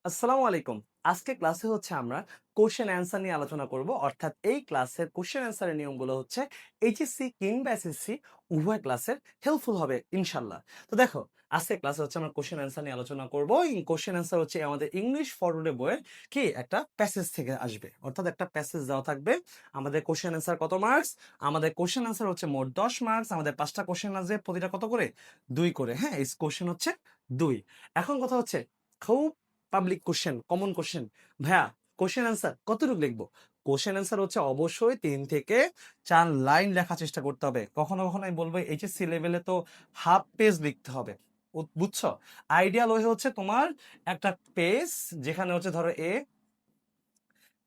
আসসালামু আলাইকুম। আজকে ক্লাসে হচ্ছে আমরা কোশ্চেন অ্যান্সার নিয়ে আলোচনা করব। অর্থাৎ এই ক্লাসের কোশ্চেন অ্যান্সারের নিয়মগুলো হচ্ছে এইচএসসি কিংবা এসএসসি উভয় ক্লাসের হেল্পফুল হবে ইনশাআল্লাহ। তো দেখো, আজকের ক্লাসে হচ্ছে আমরা কোশ্চেন অ্যান্সার নিয়ে আলোচনা করব। এই কোশ্চেন অ্যান্সার হচ্ছে আমাদের ইংলিশ ফরওয়ার্ডে বইয়ের কি একটা প্যাসেজ থেকে আসবে। অর্থাৎ একটা প্যাসেজ দেওয়া থাকবে। আমাদের কোশ্চেন অ্যান্সার কত মার্কস? আমাদের কোশ্চেন অ্যান্সার হচ্ছে মোট 10 মার্কস। আমাদের 5টা কোশ্চেন আসবে, প্রতিটা কত করে? 2 করে। হ্যাঁ, এই কোশ্চেন হচ্ছে 2। এখন কথা হচ্ছে খুব পাবলিক কোশ্চেন, কমন কোশ্চেন, ভাইয়া কোশ্চেন অ্যান্সার কতটুকু লিখবো? কোশ্চেন অ্যান্সার হচ্ছে অবশ্যই 3 থেকে 4 লাইন লেখার চেষ্টা করতে হবে। কখনো কখনো আমি বলবো এইচএসসি লেভেলে তো হাফ পেজ লিখতে হবে। বুঝছো? আইডিয়াল ওয়ে হচ্ছে তোমার একটা পেজ, যেখানে হচ্ছে ধরো এ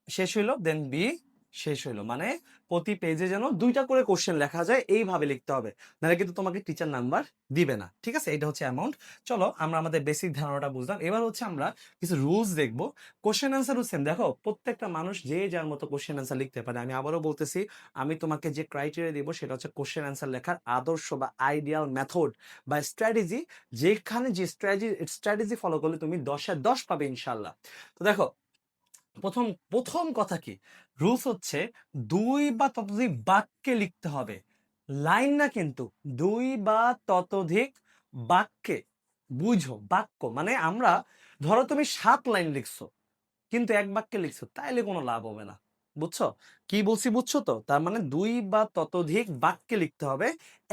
শেষ হইলো, দেন বি শেষ হইলো, মানে প্রতি পেজে যেন 2টা করে কোশ্চেন লেখা যায়, এইভাবে লিখতে হবে। নাহলে কিন্তু তোমাকে টিচার নাম্বার দিবে না। ঠিক আছে, এটা হচ্ছে অ্যামাউন্ট। চলো আমরা আমাদের বেসিক ধারণাটা বুঝলাম। এবার হচ্ছে আমরা কিছু রুলস দেখবো। Question answer same. দেখো, প্রত্যেকটা মানুষ যে যার মতো কোশ্চেন অ্যান্সার লিখতে পারে। আমি আবারও বলতেছি, আমি তোমাকে যে ক্রাইটেরিয়া দিব সেটা হচ্ছে কোশ্চেন অ্যান্সার লেখার আদর্শ বা আইডিয়াল মেথড বা স্ট্র্যাটেজি। যেখানে যে স্ট্র্যাটেজি ফলো করলে তুমি 10-এ 10 পাবে ইনশাল্লাহ। তো দেখো, প্রথম প্রথম কথা কি, রুলস হচ্ছে 2 বা ততোধিক বাক্যে লিখতে হবে। লাইন না কিন্তু, 2 বা ততোধিক বাক্যে। বুঝো, বাক্য মানে আমরা, ধরো তুমি 7 লাইন লিখছো কিন্তু এক বাক্যে লিখছো, তাইলে কোনো লাভ হবে না। বুঝছো কি বলছি? বুঝছো তো? তার মানে 2 বা ততোধিক বাক্যে লিখতে হবে।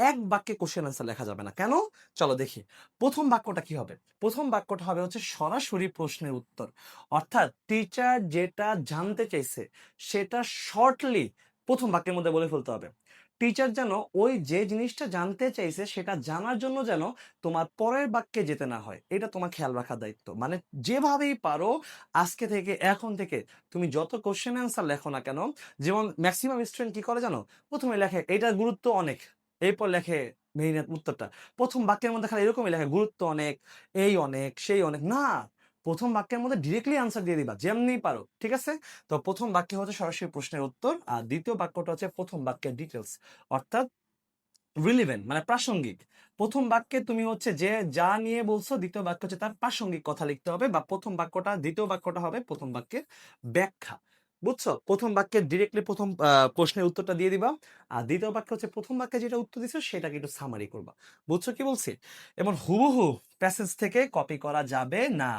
এক বাক্যে কোশ্চেন আনসার লেখা যাবে না। কেন? চলো দেখি। প্রথম বাক্যটা কি হবে? প্রথম বাক্যটা হবে হচ্ছে সরাসরি প্রশ্নের উত্তর। অর্থাৎ টিচার যেটা জানতে চাইছে সেটা শর্টলি প্রথম বাক্যের মধ্যে বলে ফেলতে হবে। টিচার যেন ওই যে জিনিসটা জানতে চাইছে সেটা জানার জন্য যেন তোমার পরের বাক্যে যেতে না হয়, এটা তোমার খেয়াল রাখার দায়িত্ব। মানে যেভাবেই পারো, আজকে থেকে, এখন থেকে তুমি যত কোশ্চেন অ্যান্সার লেখো না কেন, যেমন ম্যাক্সিমাম স্টুডেন্ট কি করে জানো? প্রথমে লেখে এটার গুরুত্ব অনেক, এরপর লেখে মেইন উত্তরটা। প্রথম বাক্যের মধ্যে খালি এরকমই লেখে গুরুত্ব অনেক, এই অনেক, সেই অনেক না। প্রথম বাক্যের মধ্যে ডিরেক্টলি আনসার দিয়ে দিবা যেমনি পারো। ঠিক আছে? তো প্রথম বাক্য হচ্ছে সরাসরি প্রশ্নের উত্তর, আর দ্বিতীয় বাক্যটা হচ্ছে প্রথম বাক্যের ডিটেলস। অর্থাৎ রিলিভেন্ট মানে প্রাসঙ্গিক। প্রথম বাক্যে তুমি হচ্ছে যে যা নিয়ে বলছো, দ্বিতীয় বাক্য হচ্ছে তার প্রাসঙ্গিক কথা লিখতে হবে, বা প্রথম বাক্যটা, দ্বিতীয় বাক্যটা হবে প্রথম বাক্যের ব্যাখ্যা। বুঝছো? প্রথম বাক্যে ডিরেক্টলি প্রথম প্রশ্নের উত্তরটা দিয়ে দিবা, আর দ্বিতীয় বাক্য হচ্ছে প্রথম বাক্যে যেটা উত্তর দিছো সেটাকে একটু সামারি করবা। বুঝছো কি বলছি? এবং হুবহু প্যাসেজ থেকে কপি করা যাবে না।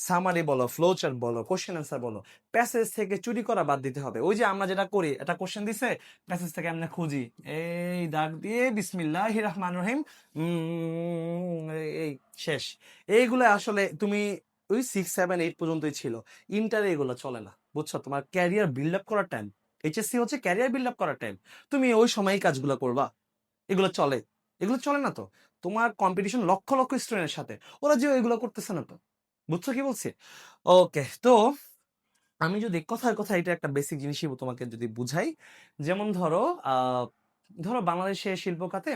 সামারি বলো, ফ্লো চার্ট বলো, কোশ্চেন অ্যান্সার বলো, প্যাসেজ থেকে চুরি করা বাদ দিতে হবে। ওই যে আমরা যেটা করি, একটা কোশ্চেন দিছে, মেসেজ থেকে আমরা খুঁজি, এই দাগ দিয়ে বিসমিল্লাহির রহমানির রহিম, এই শেষ। এইগুলো আসলে তুমি ওই 6, 7, 8 পর্যন্তই ছিল। ইন্টারে এগুলো চলে না। বুঝছো? তোমার ক্যারিয়ার বিল্ড আপ করার টাইম, এইচএসসি হচ্ছে ক্যারিয়ার বিল্ড আপ করার টাইম। তুমি ওই সময়ই কাজগুলো করবা? এগুলো চলে? এগুলো চলে না তো। তোমার কম্পিটিশন লক্ষ লক্ষ স্টুডেন্টের সাথে, ওরা যে এগুলো করতেছে না তো। বুঝছো কি বলছি? ওকে, তো আমি যদি কথায় কথায় এটা একটা বেসিক জিনিসই তোমাকে যদি বুঝাই, যেমন ধরো ধরো বাংলাদেশের শিল্প খাতে,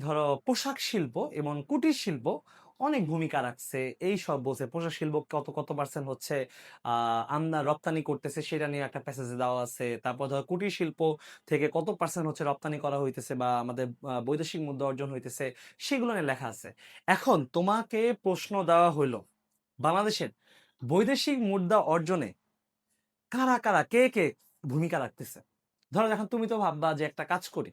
ধরো পোশাক শিল্প এবং কুটির শিল্প অনেক ভূমিকা রাখছে। এই সব বলছে পোশাক শিল্প কত কত পার্সেন্ট হচ্ছে রপ্তানি করতেছে, সেটা নিয়ে একটা প্যাসেজে দেওয়া আছে। তারপর ধরো কুটির শিল্প থেকে কত পার্সেন্ট হচ্ছে রপ্তানি করা হইতেছে বা আমাদের বৈদেশিক মুদ্রা অর্জন হইতেছে, সেগুলো নিয়ে লেখা আছে। এখন তোমাকে প্রশ্ন দেওয়া হইলো, বাংলাদেশের বৈদেশিক মুদ্রা অর্জনে কারা কারা, কে কে ভূমিকা রাখতেছে। ধরো এখন তুমি তো ভাববা যে একটা কাজ করি,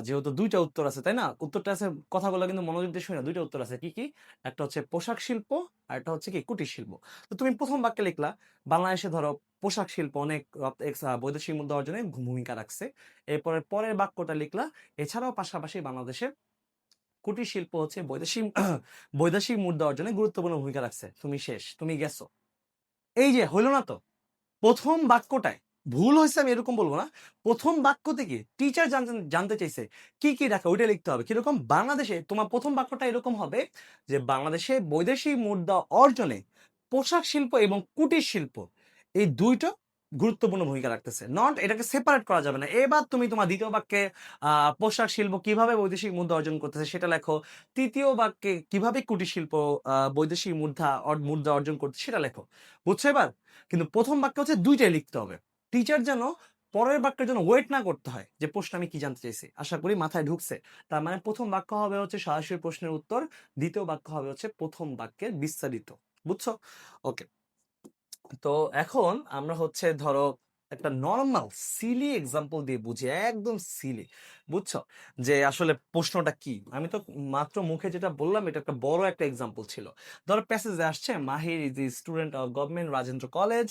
যেহেতু 2টা উত্তর আছে তাই না, উত্তরটা আছে, কথাগুলো কিন্তু মনোযোগ দিয়ে শুনে, 2টা উত্তর আছে কি কি। একটা হচ্ছে পোশাক শিল্প, আর একটা হচ্ছে কি কুটির শিল্প। তো তুমি প্রথম বাক্যে লিখলা বাংলাদেশে ধরো পোশাক শিল্প অনেক বৈদেশিক মুদ্রা অর্জনে ভূমিকা রাখছে। এরপরে পরের বাক্যটা লিখলা এছাড়াও পাশাপাশি বাংলাদেশের কুটির শিল্প হচ্ছে বৈদেশিক বৈদেশিক মুদ্রা অর্জনে গুরুত্বপূর্ণ ভূমিকা রাখছে। তুমি শেষ, তুমি গেছো। এই যে হইলো না তো? প্রথম বাক্যটায় ভুল হয়েছে আমি এরকম বলবো না। প্রথম বাক্য থেকে টিচার জানতে চাইছে কি কি রাখা, ওইটা লিখতে হবে। কিরকম? বাংলাদেশে তোমার প্রথম বাক্যটা এরকম হবে যে বাংলাদেশে বৈদেশিক মুদ্রা অর্জনে পোশাক শিল্প এবং কুটির শিল্প, এই 2টা গুরুত্বপূর্ণ ভূমিকা রাখতেছে। নট, এটাকে সেপারেট করা যাবে না। এবার তুমি তোমার দ্বিতীয় বাক্যে পোশাক শিল্প কিভাবে বৈদেশিক মুদ্রা অর্জন করতেছে সেটা লেখো। তৃতীয় বাক্যে কিভাবে কুটির শিল্প বৈদেশিক মুদ্রা অর্জন করতেছে সেটা লেখো। বুঝছো এবার? কিন্তু প্রথম বাক্য হচ্ছে 2টাই লিখতে হবে। টিচার যেন পরের বাক্যের জন্য ওয়েট না করতে হয় যে প্রশ্ন আমি কি জানতে চাইছি। আশা করি মাথায় ঢুকছে। তার মানে প্রথম বাক্য হবে হচ্ছে সরাসরি প্রশ্নের উত্তর, দ্বিতীয় বাক্য হবে হচ্ছে প্রথম বাক্যের বিস্তারিত। বুঝছো? ওকে। তো এখন আমরা হচ্ছে ধরো একটা নর্মাল সিলি এক্সাম্পল দিয়ে বুঝি, একদম সিলি, বুঝছো যে আসলে প্রশ্নটা কি। আমি তো মাত্র মুখে যেটা বললাম এটা একটা বড় একটা এক্সাম্পল ছিল। ধরো প্যাসেজে আসছে Mahir is student of government Rajendra college,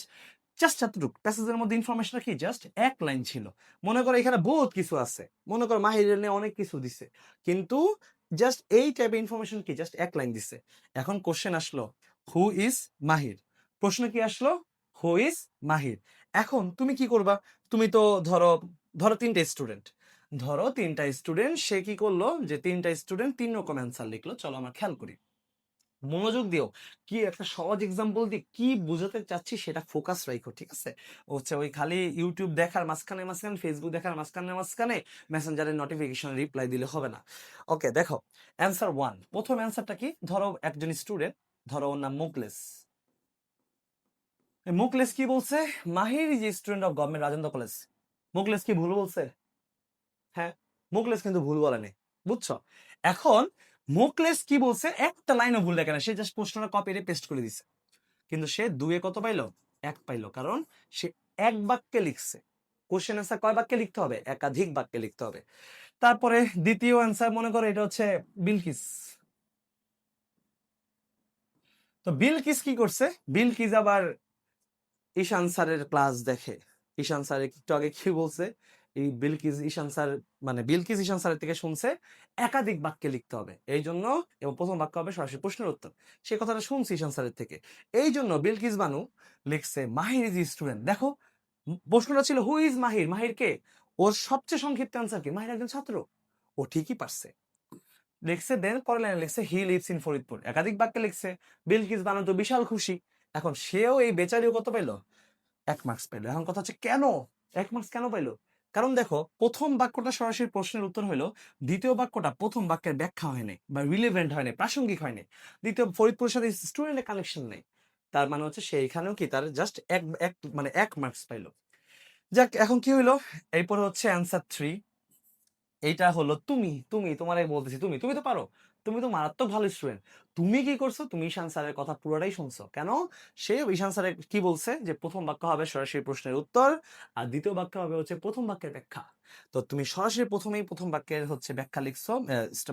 just এতটুকু প্যাসেজের মধ্যে ইনফরমেশনটা কি, জাস্ট এক লাইন ছিল। মনে করো এখানে বহুত কিছু আছে, মনে করো মাহিরের নিয়ে অনেক কিছু দিছে, কিন্তু জাস্ট এই টাইপের ইনফরমেশন কি, জাস্ট এক লাইন দিছে। এখন কোশ্চেন আসলো হু ইজ মাহির, প্রশ্ন কি আসলো হু ইজ মাহির। এখন তুমি কি করবা, তুমি তো ধরো ধরো তিনটা স্টুডেন্ট সে কি করলো যে তিনটা স্টুডেন্ট তিন রকম অ্যান্সার লিখলো। চলো আমরা খেয়াল করি, মনোযোগ দিও, কি একটা সহজ এক্সাম্পল দিয়ে কি বোঝাতে চাচ্ছি সেটা ফোকাস রাখো, ঠিক আছে। হচ্ছে ওই খালি ইউটিউব দেখার মাঝখানে মাঝখানে, ফেসবুক দেখার মাঝখানে মাঝখানে মেসেঞ্জারের নোটিফিকেশন রিপ্লাই দিলে হবে না। ওকে দেখো, অ্যান্সার ওয়ান, প্রথম অ্যান্সারটা কি, ধরো একজন স্টুডেন্ট, ধরো ওর নাম মুকলেস। মুকলেস কি বলছে, Mahir is student of government Rajendra college. Mukles কি ভুল বলছে? হ্যাঁ, মুকলেস কিন্তু ভুল বলেনি, বুঝছো। এখন মুকলেস কি বলছে, একটা লাইনও ভুল দেখে না, সে জাস্ট প্রশ্নটা কপি পেস্ট করে দিছে, কিন্তু সে দুয়ে কত পাইলো, এক পাইলো, কারণ সে এক বাক্যে লিখছে। কোশ্চেন অ্যান্সার কয় বাক্যে লিখতে হবে, একাধিক বাক্যে লিখতে হবে। তারপরে দ্বিতীয় অ্যান্সার মনে করো এটা হচ্ছে বিলকিস। তো বিলকিস কি করছে, বিলকিস আবার ঈশান স্যারের ক্লাস দেখে। ঈশান স্যার একটু আগে কি বলছে, এই বিলকিস ঈশান স্যার, মানে বিলকিস ঈশান স্যারের থেকে শুনছে একাধিক বাক্যে লিখতে হবে, এই জন্য, এবং প্রথম বাক্য হবে সরাসরি প্রশ্নের উত্তর। সে কথাটা শুনছি ঈশান স্যারের থেকে, এই জন্য বিলকিস বানু লিখছে মাহির ইজ স্টুডেন্ট। দেখো প্রশ্নটা ছিল হু ইজ মাহির, মাহির কে, ওর সবচেয়ে সংক্ষিপ্ত অ্যান্সার কি, মাহির একজন ছাত্র। ও ঠিকই পারছে, লিখছে। দেন পরের লাইনে লিখছে হি লিভস ইন ফরিদপুর, একাধিক বাক্যে লিখছে। বিলকিস বানু তো বিশাল খুশি, এখন সেও এই বেচারিও কত পাইলো, 1 মার্কস পেলো। এখন কথা হচ্ছে কেন 1 মার্কস কেন পাইলো, কারণ দেখো প্রথম বাক্যটা সরাসরি প্রশ্নের উত্তর হইলো, দ্বিতীয় বাক্যটা প্রথম বাক্যের ব্যাখ্যা হয়নি বা রিলেভেন্ট হয়নি, প্রাসঙ্গিক হয়নি, দ্বিতীয় ফরিদপুরের সাথে স্টুডেন্টের কানেকশন নেই। তার মানে হচ্ছে সেইখানেও কি তার জাস্ট এক এক মানে 1 মার্কস পাইলো। যাক, এখন কি হইলো, এরপর হচ্ছে অ্যান্সার 3। এইটা হলো তুমি তুমি তোমারে বলতেছি, তুমি তুমি তো পারো, তুমি তো মারাত্মক ভালো স্টুডেন্ট। তুমি কি করছো, তুমি ঈশান স্যারের কথা পুরোটাই শুনছো। কেন, সে ঈশান স্যারের কি বলছে যে প্রথম বাক্য হবে সরাসরি প্রশ্নের উত্তর, আর দ্বিতীয় বাক্য হবে হচ্ছে প্রথম বাক্যের ব্যাখ্যা। তো তুমি সরাসরি প্রথমেই প্রথম বাক্যের হচ্ছে ব্যাখ্যা লিখছো,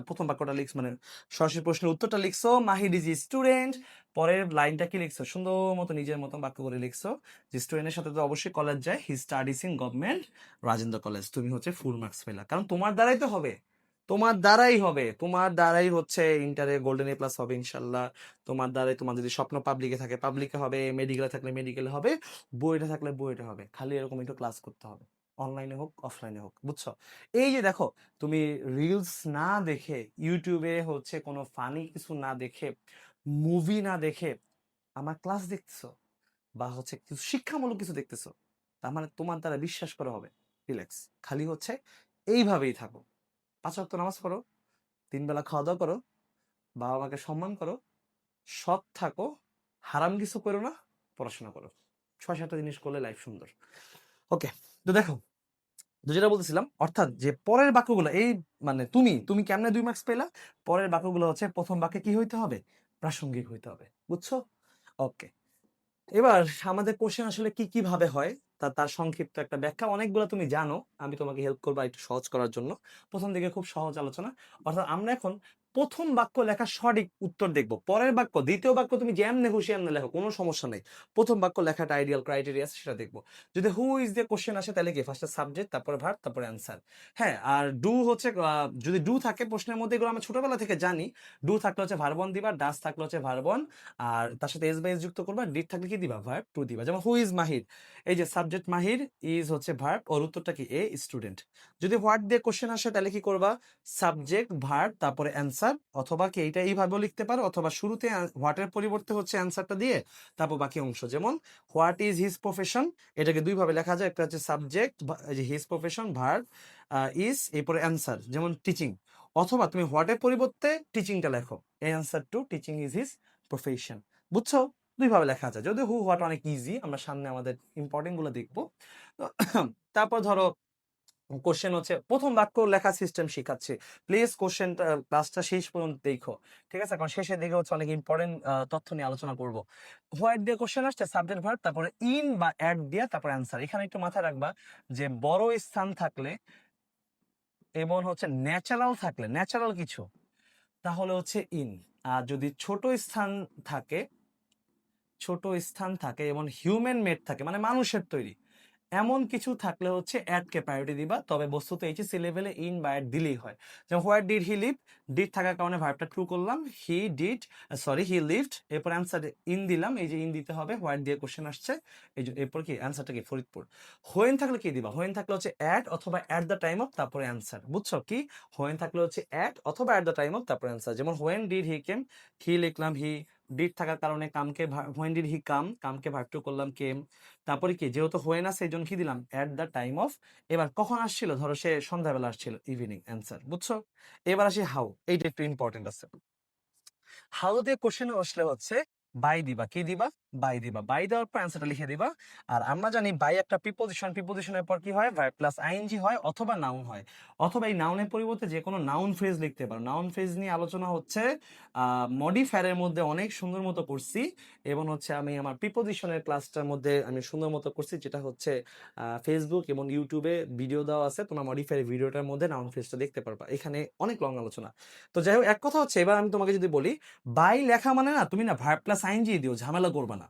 প্রথম বাক্যটা লিখছো, মানে সরাসরি প্রশ্নের উত্তরটা লিখছো, মাহির ইজ স্টুডেন্ট। পরের লাইনটা কি লিখছো, সুন্দর মতো নিজের মতো বাক্য করে লিখছো, যে স্টুডেন্টের সাথে তো অবশ্যই কলেজ যায়, he studies in government Rajendra college. তুমি হচ্ছে ফুল মার্কস পেলা, কারণ তোমার দ্বারাই তো হবে, তোমার দ্বারাই হবে, তোমার দ্বারাই হচ্ছে ইন্টারে গোল্ডেন এ প্লাস হবে ইনশাল্লাহ। তোমার দ্বারাই, তোমার যদি স্বপ্ন পাবলিকে থাকে পাবলিকে হবে, মেডিকেলে থাকলে মেডিকেলে হবে, বইটা থাকলে বইটা হবে, খালি এরকম একটু ক্লাস করতে হবে, অনলাইনে হোক অফলাইনে হোক, বুঝছো। এই যে দেখো, তুমি রিলস না দেখে, ইউটিউবে হচ্ছে কোনো ফানি কিছু না দেখে, মুভি না দেখে আমার ক্লাস দেখতেছো, বা হচ্ছে কিছু শিক্ষামূলক কিছু দেখতেছো, তার মানে তোমার দ্বারা বিশ্বাস করা হবে। রিল্যাক্স, খালি হচ্ছে এইভাবেই থাকো, 5 ওয়াক্ত নামাজ পড়ো, 3 বেলা খাওয়া দাওয়া করো, বাবা মাকে সম্মান করো, সৎ থাকো, হারাম কিছু করো না, পড়াশোনা করো, 6-7টা জিনিস করলে লাইফ সুন্দর। ওকে, তো দেখো, তো যেটা বলতেছিলাম, অর্থাৎ যে পরের বাক্যগুলো, এই মানে তুমি তুমি কেমনে 2 মার্কস পেলা, পরের বাক্যগুলো হচ্ছে প্রথম বাক্যে কি হইতে হবে, প্রাসঙ্গিক হইতে হবে, বুঝছো। ওকে, এবার আমাদের কোশ্চেন আসলে কি কি ভাবে হয়, তার সংক্ষিপ্ত একটা ব্যাখ্যা, অনেকগুলো তুমি জানো, আমি তোমাকে হেল্প করবো একটু সহজ করার জন্য। প্রথম দিকে খুব সহজ আলোচনা, অর্থাৎ আমরা এখন প্রথম বাক্য লেখার সঠিক উত্তর দেখব, পরের বাক্য দ্বিতীয় বাক্য তুমি যেমনে খুশি এমনি লেখো, কোনো সমস্যা নেই, প্রথম বাক্য লেখাটা আইডিয়াল ক্রাইটেরিয়া আছে সেটা দেখবো। যদি হু ইজ দিয়ে কোশ্চেন আসে তাহলে কি ফার্স্টে সাবজেক্ট, তারপরে ভার্ব, তারপরে অ্যান্সার। হ্যাঁ, আর ডু হচ্ছে যদি ডু থাকে প্রশ্নের মধ্যে, এগুলো আমরা ছোটবেলা থেকে জানি, ডু থাকলে হচ্ছে ভার্বন দিবা, ডাস থাকলে হচ্ছে ভার্বন, আর তার সাথে এস বাই এস যুক্ত করবা, ডিড থাকলে কি দিবা, ভার্ব টু দিবা। যেমন হু ইজ মাহির, এই যে সাবজেক্ট মাহির, ইজ হচ্ছে ভার্ব, ওর উত্তরটা কি, এ স্টুডেন্ট। যদি হোয়াট দিয়ে কোশ্চেন আসে তাহলে কি করবা, সাবজেক্ট ভার্ব তারপরে অ্যান্সার, অথবা কি এইটা এইভাবেও লিখতে পারো, অথবা শুরুতে হোয়াটের পরিবর্তে হচ্ছে অ্যান্সারটা দিয়ে তারপর বাকি অংশ। যেমন হোয়াট ইজ হিজ প্রফেশন, এটাকে দুইভাবে লেখা যায়, একটা হচ্ছে subject his profession, verb is, এরপরে অ্যান্সার, যেমন টিচিং। অথবা তুমি হোয়াটের পরিবর্তে টিচিংটা লেখো, এই answer two teaching is his profession, বুঝছো। দুইভাবে লেখা যায়, যদিও হু হোয়াট অনেক ইজি, আমরা সামনে আমাদের ইম্পর্টেন্ট গুলো দেখবো। তো তারপর ধরো কোশ্চেন হচ্ছে প্রথম বাক্য লেখা সিস্টেম শিখাচ্ছি, প্লিজ কোশ্চেন ক্লাসটা শেষ পর্যন্ত দেখো, ঠিক আছে? কারণ শেষের দিকে হচ্ছে অনেক ইম্পর্টেন্ট তথ্য নিয়ে আলোচনা করব। হোয়াইট দিয়ে কোশ্চেন আসছে, সাবজেক্ট ভার্ব, তারপরে ইন বা অ্যাট দিয়ে তারপরে অ্যান্সার। এখানে একটু মাথায় রাখবা যে বড় স্থান থাকলে এবং হচ্ছে ন্যাচারাল থাকলে, ন্যাচারাল কিছু, তাহলে হচ্ছে ইন। আর যদি ছোট স্থান থাকে এবং হিউম্যান মেড থাকে মানে মানুষের তৈরি, এমন কিছু থাকলে হচ্ছে অ্যাড কে প্রায়োরিটি দিবা। তবে বস্তুত এইচএসসি লেভেলে ইন বা অ্যাড দিলেই হয়। যেমন what did he live, did থাকার কারণে ভার্বটা ট্রু করলাম, হি লিভড, এরপর অ্যান্সার ইন দিলাম, এই যে ইন দিতে হবে, হোয়াট দিয়ে কোশ্চেন আসছে, এই যে এরপর কি অ্যান্সারটা কি ফরিদপুর। হোয়েন থাকলে কি দিবা, হোয়েন থাকলে হচ্ছে অ্যাট অথবা অ্যাট দ্য টাইম অফ তারপরে অ্যান্সার, বুঝছো? কি হোয়েন থাকলে হচ্ছে অ্যাট অথবা অ্যাট দ্য টাইম অফ তারপরে অ্যান্সার। যেমন হোয়েন ডিড হি কেম, হি লিখলাম হি, ডিড থাকার কারণে কামকে, হোয়েন ডিড হি কাম, কামকে ভার্ব টু করলাম কেম, তারপরে কি যেহেতু হোয়েন আছে এই জন্য কি দিলাম অ্যাট দ্য টাইম অফ। এবার কখন আসছিল, ধরো সে সন্ধ্যাবেলা আসছিল, ইভিনিং, অ্যান্সার, বুঝছো? এবার আসি হাউ, এইটা একটু ইম্পর্টেন্ট আছে। হাউ দিয়ে কোশ্চেন আসলে হচ্ছে বাই দিবা, কি দিবা, বাই দিবা, বাই দেওয়ার পর অ্যান্সারটা লিখে দিবা। আর আমরা জানি বাই একটা প্রিপোজিশন, প্রিপোজিশনের পর কি হয়, ভার্ব প্লাস আইএনজি হয় অথবা নাউন হয়, অথবা এই নাউনের পরিবর্তে যে কোনো নাউন ফ্রেজ লিখতে পারো। নাউন ফ্রেজ নিয়ে আলোচনা হচ্ছে মডিফায়ারের মধ্যে অনেক সুন্দর মতো করছি, এবং হচ্ছে আমি আমার প্রিপোজিশনের ক্লাসটার মধ্যে আমি সুন্দর মতো করছি, যেটা হচ্ছে ফেসবুক এবং ইউটিউবে ভিডিও দেওয়া আছে, তোমার মডিফায়ার ভিডিওটার মধ্যে নাউন ফ্রেজটা দেখতে পারবা। এখানে অনেক লং আলোচনা। তো যাই হোক, এক কথা হচ্ছে, এবার আমি তোমাকে যদি বলি বাই লেখা মানে না তুমি না ভার্ব প্লাস আইএনজি দিও, ঝামেলা করবা না।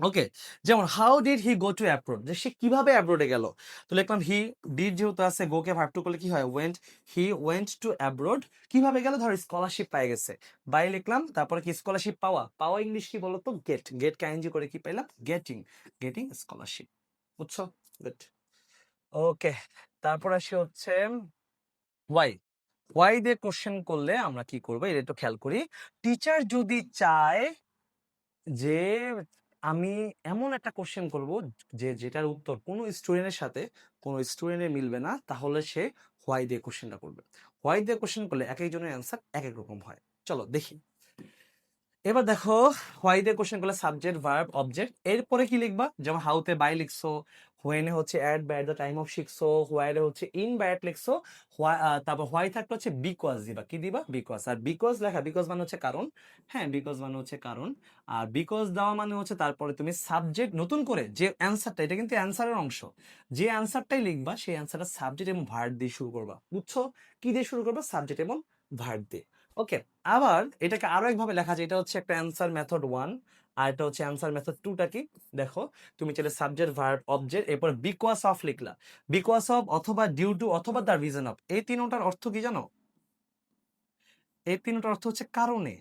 ওকে, যেমন how did he go to abroad, যে সে কিভাবে অ্যাব্রোডে গেল, তো লিখলাম হি, ডিড যেহেতু আছে, গো কে ভার্ব টু করলে কি হয় ওয়েন্ট, হি ওয়েন্ট টু অ্যাব্রোড। কিভাবে গেল, ধর স্কলারশিপ পাই গেছে, বাই লিখলাম, তারপরে কি স্কলারশিপ পাওয়া, পাওয়া ইংলিশ কি বলতো, গেট, গেট কে আইএনজি করে কি পাইলাম, গেটিং, গেটিং স্কলারশিপ, বুঝছো? গুড। ওকে, তারপর আসি হচ্ছে ওয়াই। ওয়াই দিয়ে কোশ্চেন করলে আমরা কি করবো এটা একটু খেয়াল করি। টিচার যদি চায় যে আমি এমন একটা কোশ্চেন করব যেটার উত্তর কোনো স্টুডেন্টের সাথে কোনো স্টুডেন্টের মিলবে না, তাহলে সে হোয়াই দিয়ে কোশ্চেনটা করবে। হোয়াই দিয়ে কোশ্চেন করলে এক একজনের অ্যান্সার এক এক রকম হয়। চলো দেখি। এবার দেখো, হোয়াই দিয়ে কোশ্চেন করলে সাবজেক্ট ভার্ব অবজেক্ট, এরপরে কি লিখবা, যেমন হাউতে বাই লিখছো, হোয়েনে হচ্ছে অ্যাট বা অ্যাট দ্য টাইম অফ শিখছো, হোয়াইরে হচ্ছে ইন বা অ্যাট লিখছো, তারপর হোয়াই থাকলে হচ্ছে বিকজ দিবা, কি দিবা, বিকজ। আর বিকজ লেখা, বিকজ মানে হচ্ছে কারণ, হ্যাঁ বিকজ মানে হচ্ছে কারণ। আর বিকজ দেওয়া মানে হচ্ছে তারপরে তুমি সাবজেক্ট নতুন করে যে অ্যান্সারটা, এটা কিন্তু অ্যান্সারের অংশ, যে অ্যান্সারটাই লিখবা সেই অ্যান্সারটা সাবজেক্ট এবং ভার্ব দিয়ে শুরু করবা, বুঝছো? কি দিয়ে শুরু করবা, সাবজেক্ট এবং ভার্ব দিয়ে। ওকে, আবার এটাকে আরো একভাবে লেখা যায়, এটা হচ্ছে একটা অ্যান্সার মেথড 1, আর এটা হচ্ছে অ্যান্সার মেথড 2টা কি দেখো, তুমি চাইলে সাবজেক্ট ভার্ব অবজেক্ট এরপর বিকজ অফ লিখলা, বিকজ অফ অথবা ডিউ টু অথবা দ্য রিজন অফ, এই তিনটার অর্থ কি জানো, এই তিনটার অর্থ হচ্ছে কারণে।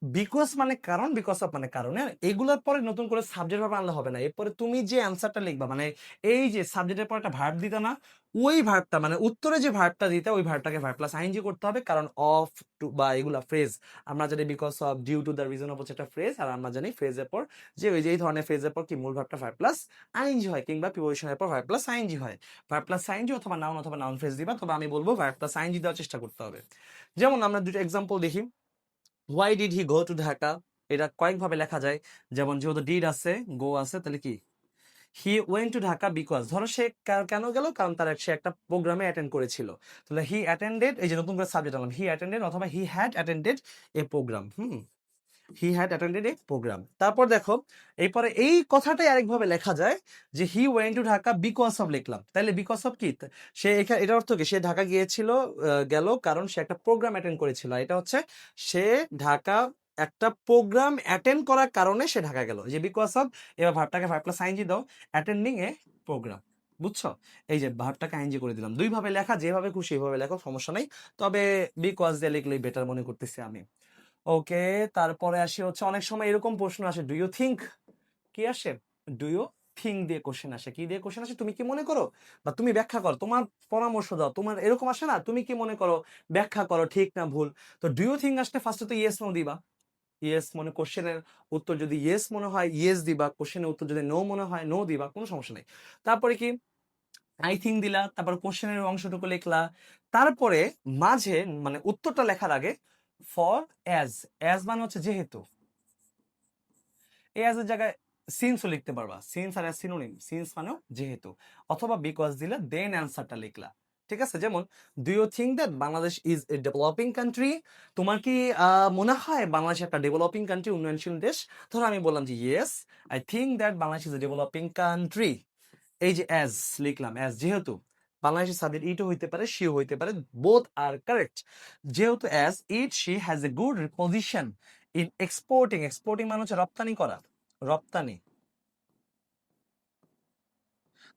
বিকজ মানে কারণ, বিকজ অফ মানে কারণে, এগুলোর পরে নতুন করে সাবজেক্ট ভার্ব আনলে হবে না। এরপরে তুমি যে অ্যান্সারটা লিখবা, মানে এই যে সাবজেক্টের পর একটা ভার্ব দিতে না, ওই ভার্বটা মানে উত্তরে যে ভার্বটা দিতে, ওই ভার্বটাকে ভার্ব প্লাস আইএনজি করতে হবে, কারণ অফ টু বা এগুলা ফ্রেজ, আমরা জানি because of, due to, the reason of হচ্ছে একটা ফ্রেজ, আর আমরা জানি ফ্রেজের পর যে ওই যে এই ধরনের ফ্রেজের পর কি মূল ভার্বটা ভার্ব প্লাস আইএনজি হয়, কিংবা প্রিপোজিশনের পর ভার্ব প্লাস আইএনজি হয়। ভার্ব প্লাস আইএনজি অথবা নাউন ফ্রেজ দিবা, তবে আমি বলবো ভার্ব প্লাস আইএনজি দেওয়ার চেষ্টা করতে হবে। যেমন আমরা দুটো এক্সাম্পল দেখি। Why did he go to Dhaka, এটা কয়েকভাবে লেখা যায়। যেমন যেহেতু ডিড আছে, গো আছে, তাহলে কি হি ওয়েন্ট টু ঢাকা বিকজ, ধরো সে কেন গেল, কারণ সে একটা প্রোগ্রামে অ্যাটেন্ড করেছিল, তাহলে হি অ্যাটেন্ডেড, এই যে নতুন করে সাবজেক্ট আনলাম, হি অ্যাটেন্ডেড অথবা he had attended a program. He had attended a program. তারপর দেখো, এরপরে এই কথাটাই আরেকভাবে লেখা যায় যে he went to Dhaka because of লিখলাম, তাহলে বিকজ অফ কি, সে এখানে এটার অর্থ কি, সে ঢাকা গিয়েছিল, গেল কারণ সে একটা প্রোগ্রাম অ্যাটেন্ড করেছিল, এটা হচ্ছে সে ঢাকা একটা প্রোগ্রাম অ্যাটেন্ড করার কারণে সে ঢাকা গেল, যে বিকজ অফ। এবার ভার্বটাকে ভার্ব প্লাস আইএনজি দাও, অ্যাটেন্ডিং এ প্রোগ্রাম, বুঝছো? এই যে ভার্বটাকে আইএনজি করে দিলাম। দুইভাবে লেখা, যেভাবে খুশি এইভাবে লেখো, সমস্যা নাই, তবে বিকজ দিয়ে লিখলেই বেটার মনে করতেছি আমি। ওকে, তারপরে আসি হচ্ছে অনেক সময় এরকম প্রশ্ন আসে, ডু ইউ থিঙ্ক, কি আসে, ডু ইউ থিঙ্ক দিয়ে কোশ্চেন আসে, কি দিয়ে কোশ্চেন আসে, তুমি কি মনে করো, বা তুমি ব্যাখ্যা করো, তোমার পরামর্শ দাও, তোমার এরকম আসে না, তুমি কি মনে করো, ব্যাখ্যা করো ঠিক না ভুল। তো ডু ইউ থিঙ্ক আসলে ফার্স্টে তো ইয়েস নো দিবা, ইয়েস মনে কোশ্চেনের উত্তর যদি ইয়েস মনে হয় ইয়েস দিবা, কোশ্চেনের উত্তর যদি নো মনে হয় নো দিবা, কোনো সমস্যা নেই। তারপরে কি আই থিঙ্ক দিলা, তারপর কোশ্চেনের অংশটুকু লিখলা, তারপরে মাঝে মানে উত্তরটা লেখার আগে ফর অ্যাজ, অ্যাজ মানে হচ্ছে যেহেতু, এই অ্যাজ এর জায়গায় সিন্সও লিখতে পারবা, সিন্স আর সিনোনিম, সিন্স মানেও যেহেতু, অথবা বিকজ দিলে দেন অ্যান্সারটা লিখলা। ঠিক আছে, যেমন do you think that Bangladesh is a developing country? তোমার কি মনে হয় বাংলাদেশ একটা ডেভেলপিং কান্ট্রি, উন্নয়নশীল দেশ? ধরো আমি বললাম যে yes I think that Bangladesh is a developing country, এই যে অ্যাজ লিখলাম, অ্যাজ যেহেতু বাংলাদেশের সাবজেক্ট ইটও হইতে পারে শিও হইতে পারে, বোথ আর কারেক্ট। যেহেতু as it she has a good position in exporting, exporting মানে হচ্ছে রপ্তানি করা, রপ্তানি।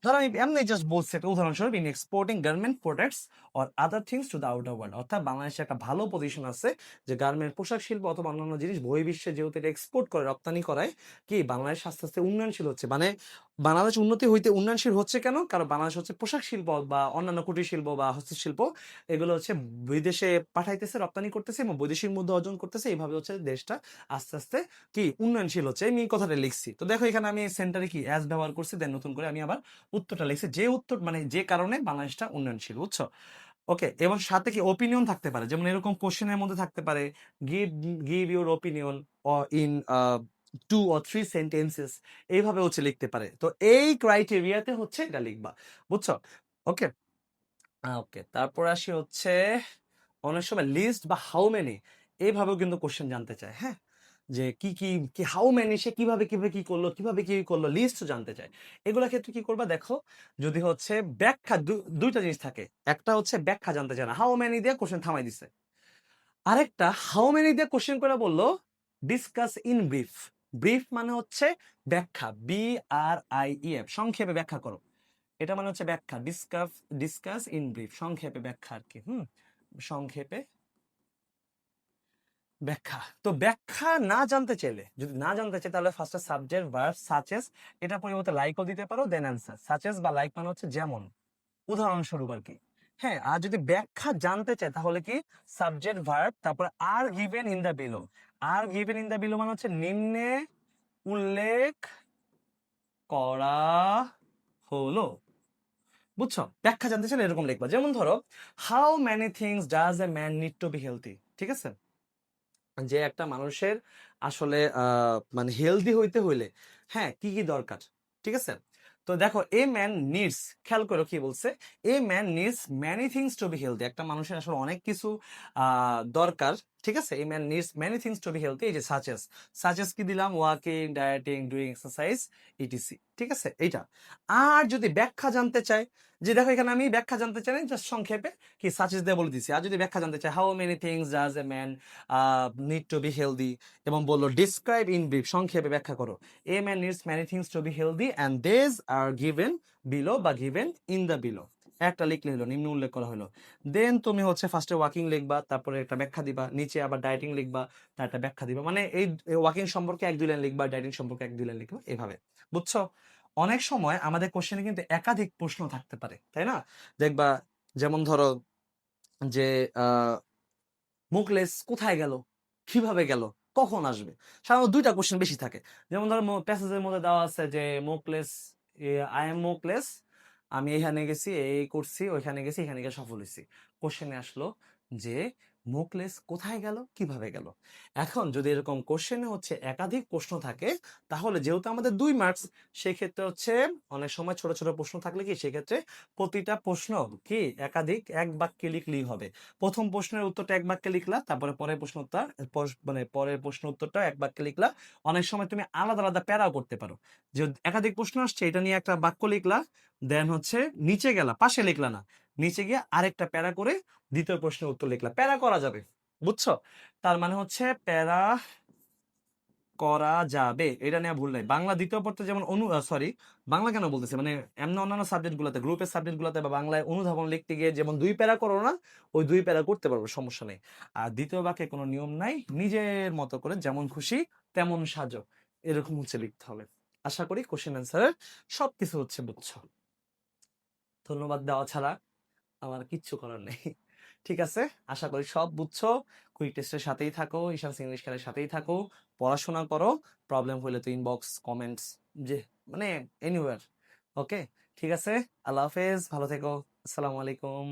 ধরো আমি এমনি জাস্ট বলছি একটা উদাহরণস্বরূপ, in exporting garment products or other things to the outer world, অর্থাৎ বাংলাদেশে একটা ভালো পজিশন আছে যে গার্মেন্ট পোশাক শিল্প অথবা অন্যান্য জিনিস বহির্বিশ্বে যেহেতু এটা এক্সপোর্ট করে, রপ্তানি করায়, কি বাংলাদেশ আস্তে আস্তে উন্নয়নশীল হচ্ছে। মানে বাংলাদেশ উন্নতি হইতে উন্নয়নশীল হচ্ছে কেন? কারণ বাংলাদেশ হচ্ছে পোশাক শিল্প বা অন্যান্য কুটির শিল্প বা হস্তশিল্প এগুলো হচ্ছে বিদেশে পাঠাইতেছে, রপ্তানি করতেছে এবং বৈদেশিক মুদ্রা অর্জন করতেছে, এইভাবে হচ্ছে দেশটা আস্তে আস্তে কি উন্নয়নশীল হচ্ছে। আমি এই কথাটা লিখছি। তো দেখো এখানে আমি সেন্টারে কি অ্যাজ ব্যবহার করছি, দেন নতুন করে আমি আবার উত্তরটা লিখছি, যে উত্তর মানে যে কারণে বাংলাদেশটা উন্নয়নশীল, বুঝছো? ওকে, এবং সাথে কি ওপিনিয়ন থাকতে পারে, যেমন এরকম কোশ্চেনের মধ্যে থাকতে পারে give give your opinion in 2 or 3 sentences, এইভাবে হচ্ছে লিখতে পারে। তো এই ক্রাইটেরিয়াতে হচ্ছে এটা লিখবা, বুঝছো? ওকে, ওকে, তারপর আসি হচ্ছে অনেক সময় লিস্ট বা হাউ মেনি, এইভাবেও কিন্তু কোশ্চেন জানতে চায়। হ্যাঁ, যে কি কি কি হাউ মেনি, সে কিভাবে কিভাবে কি করলো, কিভাবে কি করলো, লিস্ট জানতে চায়। এগুলোর ক্ষেত্রে কি করবা দেখো, যদি হচ্ছে ব্যাখ্যা, দুইটা জিনিস থাকে, একটা হচ্ছে ব্যাখ্যা জানতে চায় না, হাউ মেনি দিয়ে কোশ্চেন থামাই দিছে। আরেকটা হাউ মেনি দিয়ে কোশ্চেন করে বললো ডিসকাস ইন ব্রিফ, ব্রিফ মানে হচ্ছে ব্যাখ্যা, BRIEF, সংক্ষেপে ব্যাখ্যা করো, এটা মানে হচ্ছে ব্যাখ্যা, ডিসকাস, ডিসকাস ইন ব্রিফ, সংক্ষেপে ব্যাখ্যা আর কি। সংক্ষেপে ব্যাখ্যা। তো ব্যাখ্যা না জানতে চাইলে, যদি না জানতে চাই তাহলে ফার্স্টে সাবজেক্ট ভার্ব সাচেস, এটা পরিবর্তে লাইকও দিতে পারো, দেন অ্যান্সার। সাচেস বা লাইক মানে হচ্ছে যেমন, উদাহরণস্বরূপ আর কি। হ্যাঁ, আর যদি ব্যাখ্যা জানতে চায় তাহলে কি সাবজেক্ট ভার্ব, তারপরে are given in the below, are given in the below মানে হচ্ছে নিম্নে উল্লেখ করা হলো, বুঝছো? ব্যাখ্যা জানতে চাইলে এরকম লিখবা, যেমন ধরো how many things does a man need to be healthy, ঠিক আছে, যে একটা মানুষের আসলে মানে হেলদি হইতে হইলে হ্যাঁ কি কি দরকার, ঠিক আছে? তো দেখো এ ম্যান নিডস, খেয়াল করো কি বলছে, a man needs many things to be healthy, একটা মানুষের আসলে অনেক কিছু দরকার, ঠিক আছে? A man needs many things to be healthy, এই যে সাচেস, সাচেস কি দিলাম, walking, dieting, doing exercise, ETC, ঠিক আছে এইটা। আর যদি ব্যাখ্যা জানতে চাই, যে দেখো এখানে আমি ব্যাখ্যা জানতে চাই না, জাস্ট সংক্ষেপে কি সাচেস দিয়ে বলে দিছি। আর যদি ব্যাখ্যা জানতে চাই, how many things does a man need to be healthy, এবং বললো ডিসক্রাইব ইন ব্রিফ, সংক্ষেপে ব্যাখ্যা করো, a man needs many things to be healthy and these are given below বা গিভেন ইন দ্য বিলো, একটা লিখলে হলো, নিম্ন উল্লেখ করা হলো। দেন তুমি হচ্ছে ফার্স্টে ওয়াকিং লিখবা, তারপরে একটা ব্যাখ্যা দিবা, নিচে আবার ডায়েটিং লিখবা, তার একটা ব্যাখ্যা দিবা, মানে এই ওয়াকিং সম্পর্কে 1-2 লাইন লিখবা, ডায়েটিং সম্পর্কে 1-2 লাইন লিখবা, এভাবে, বুঝছো? অনেক সময় আমাদের কোশ্চেনে কিন্তু একাধিক প্রশ্ন থাকতে পারে, তাই না? দেখবা, যেমন ধরো যে মুকলেস কোথায় গেল, কিভাবে গেল, কখন আসবে, সাধারণত 2টা কোশ্চেন বেশি থাকে। যেমন ধরো প্যাসেজের মধ্যে দেওয়া আছে যে মুকলেস, আই এম মুকলেস, আমি এখানে গেছি, এই করছি, ওইখানে গেছি, এখানে গিয়ে সফল হয়েছি। কোশ্চেনে আসলো যে মুকলেস কোথায় গেল, কিভাবে গেল। এখন যদি এরকম কোশ্চেনে হচ্ছে একাধিক প্রশ্ন থাকে, তাহলে যেহেতু আমাদের 2 মার্কস, সেক্ষেত্রে হচ্ছে অনেক সময় ছোট ছোট প্রশ্ন থাকলে কি সেক্ষেত্রে প্রতিটা প্রশ্ন কি একাধিক এক বাক্যে লিখলেই হবে। প্রথম প্রশ্নের উত্তরটা এক বাক্যে লিখলা, তারপরে পরের প্রশ্ন উত্তর, মানে পরের প্রশ্ন উত্তরটা এক বাক্যে লিখলা। অনেক সময় তুমি আলাদা আলাদা প্যারাও করতে পারো, যে একাধিক প্রশ্ন আসছে এটা নিয়ে একটা বাক্য লিখলা, দেন হচ্ছে নিচে গেলা, পাশে লিখলা না, নিচে গিয়ে আরেকটা প্যারা করে দ্বিতীয় প্রশ্নের উত্তর লিখলা, প্যারা করা যাবে, বুঝছো? তার মানে হচ্ছে প্যারা করা যাবে, এটা নিয়ে ভুল নাই। বাংলা দ্বিতীয় পত্রে যেমন সরি, বাংলা কেন বলতেছে, মানে এমন অন্যান্য সাবজেক্ট গুলোতে, গ্রুপের সাবজেক্ট গুলোতে বা বাংলায় অনুধাবন লিখতে গিয়ে যেমন 2 প্যারা করো না, ওই 2 প্যারা করতে পারবো, সমস্যা নেই। আর দ্বিতীয় বাক্যে কোনো নিয়ম নাই, নিজের মতো করে যেমন খুশি তেমন সাজো, এরকম হচ্ছে লিখতে হবে। আশা করি কোশ্চেন অ্যান্সারের সবকিছু হচ্ছে বুঝছো। ধন্যবাদ দেওয়া ছাড়া আমার কিচ্ছু করার নেই। ঠিক আছে, আশা করি সব বুঝছো। কুইক টেস্টের সাথেই থাকো, ঈশান ইংলিশ ক্লাসের সাথেই থাকো, পড়াশোনা করো, প্রবলেম হলে তো ইনবক্স, কমেন্টস, যে মানে এনিওয়্যার। ওকে, ঠিক আছে, আল্লাহ হাফেজ, ভালো থেকো, আসসালামু আলাইকুম।